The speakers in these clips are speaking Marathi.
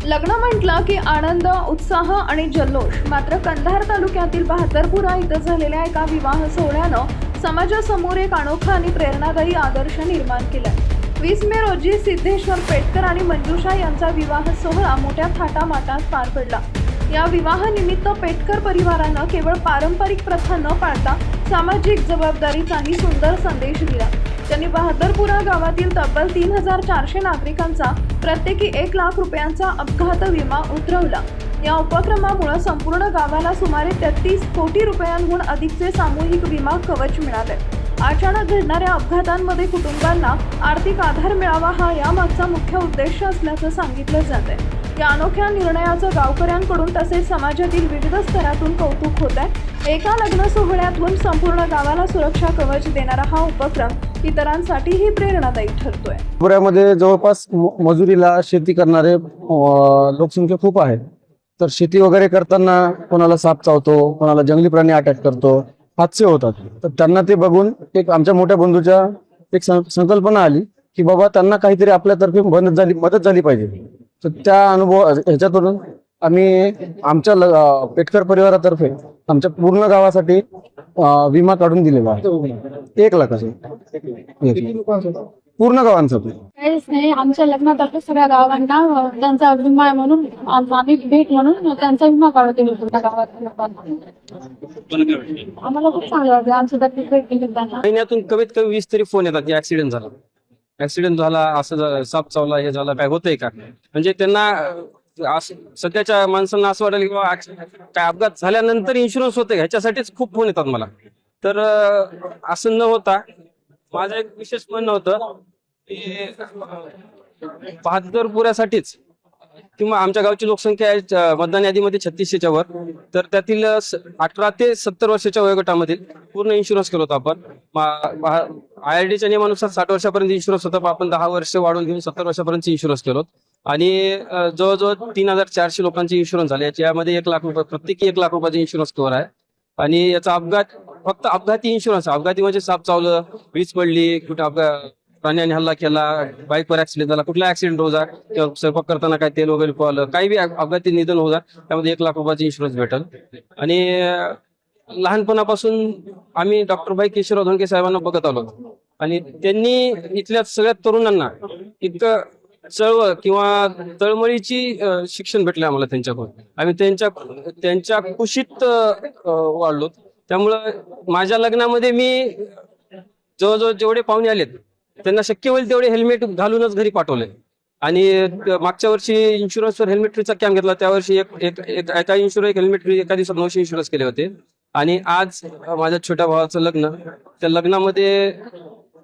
लग्न म्हटलं की आनंद, उत्साह आणि जल्लोष. मात्र कंधार तालुक्यातील बहादरपुरा इथं झालेल्या एका विवाह सोहळ्यानं समाजासमोर एक अनोखा आणि प्रेरणादायी आदर्श निर्माण केलाय. 20 मे रोजी सिद्धेश्वर पेटकर आणि मंजुषा यांचा विवाह सोहळा मोठ्या थाटामाटात पार पडला. या विवाहानिमित्त पेटकर परिवारानं केवळ पारंपरिक प्रथा न पाळता सामाजिक जबाबदारीचाही सुंदर संदेश दिला. त्यांनी बहादरपुरा गावातील तब्बल 3400 नागरिकांचा प्रत्येकी 1 लाख रुपयांचा अपघात विमा उतरवला. या उपक्रमामुळे संपूर्ण गावाला सुमारे 33 कोटी रुपयांहून अधिकचे सामूहिक विमा कवच मिळाले. अचानक घडणाऱ्या अपघातांमध्ये कुटुंबांना आर्थिक आधार मिळावा हा यामागचा मुख्य उद्देश असल्याचं सांगितलं जातंय. या अनोख्या निर्णयाचं गावकऱ्यांकडून तसेच समाजातील विविध स्तरातून कौतुक होत आहे. एका लग्न सोहळ्यातून संपूर्ण गावाला सुरक्षा कवच देणारा हा उपक्रम इतरांसाठीही प्रेरणादायी ठरतोय. पुण्यामध्ये जवळपास मजुरीला शेती करणारे लोकसंख्या खूप आहे. तर शेती वगैरे करताना कोणाला साप चावतो, कोणाला जंगली प्राणी अटॅक करतो, हादसे होतात. तर त्यांना ते बघून एक आमच्या मोठ्या बंधूच्या एक संकल्पना आली की बाबा त्यांना काहीतरी आपल्यातर्फे मदत झाली पाहिजे. तर त्या अनुभव ह्याच्यातून आम्ही आमच्या पेटकर परिवारातर्फे आमच्या पूर्ण गावासाठी विमा काढून दिलेला आहे 1 लाखाचा. पूर्ण गावांसाठी काहीच नाही. आमच्या लग्नातर्फे सगळ्या गावांना त्यांचा विमा आहे म्हणून आम्ही भेट म्हणून त्यांचा विमा काढून दिला होता गावात. आम्हाला खूप चांगलं वाटलं. आमच्या भेट दिली त्यांना. महिन्यातून कमीत कमी 20 तरी फोन येतात की ऍक्सिडेंट झाला, असं साप चावला, हे झालं, काय होतंय का. म्हणजे त्यांना सध्याच्या माणसांना असं वाटेल की काय अपघात झाल्यानंतर इन्शुरन्स होते ह्याच्यासाठीच खूप फोन येतात मला. तर असं न होता माझं एक विशेष म्हणणं होतं की बहादरपुऱ्यासाठीच किंवा आमच्या गावची लोकसंख्या आहे मतदान यादीमध्ये 3600च्या वर. तर त्यातील 18 ते 70 वर्षाच्या वयोगटामधील पूर्ण इन्शुरन्स केला होता आपण. IRDच्या नियमानुसार 60 वर्षापर्यंत इन्शुरन्स होता, पण आपण 10 वर्ष वाढवून घेऊन 70 वर्षापर्यंत इन्शुरन्स केलो. आणि जवळजवळ 3400 लोकांचे इन्शुरन्स झाले. याच्यामध्ये 1 लाख रुपये, प्रत्येकी 1 लाख रुपयाचे इन्शुरन्स कव्हर आहे. आणि याचा फक्त अपघाती इन्शुरन्स, अपघाती म्हणजे साप चावलं, वीज पडली, कुठे प्राण्याने हल्ला केला, बाईकवर ऍक्सिडेंट झाला, कुठला ऍक्सिडेंट हो जा, किंवा स्वयंपाक करताना काय तेल वगैरे पळालं, काही बी अपघाती निधन हो जा, त्यामध्ये 1 लाख रुपयाचे इन्शुरन्स भेटेल. आणि लहानपणापासून आम्ही डॉक्टर भाई केशवराव धोंडके साहेबांना बघत आलो आणि त्यांनी इथल्या सगळ्या तरुणांना इतकं चळवळ किंवा तळमळीची शिक्षण भेटले आम्हाला त्यांच्याकडून. आम्ही त्यांच्या कुशीत वाढलो. त्यामुळं माझ्या लग्नामध्ये मी जवळजवळ जेवढे पाहुणे आलेत त्यांना शक्य होईल तेवढे हेल्मेट घालूनच घरी पाठवले. आणि मागच्या वर्षी इन्शुरन्सवर हेल्मेट फ्रीचा कॅम्प घेतला. त्या वर्षी एका इन्शुरन्स हेल्मेट फ्री एका दिवसात 900 इन्शुरन्स केले होते. आणि आज माझ्या छोट्या भावाचं लग्न, त्या लग्नामध्ये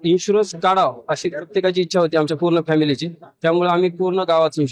इन्शुरन्स काढावं अशी प्रत्येकाची इच्छा होती आमच्या पूर्ण फॅमिलीची. त्यामुळे आम्ही पूर्ण गावाचं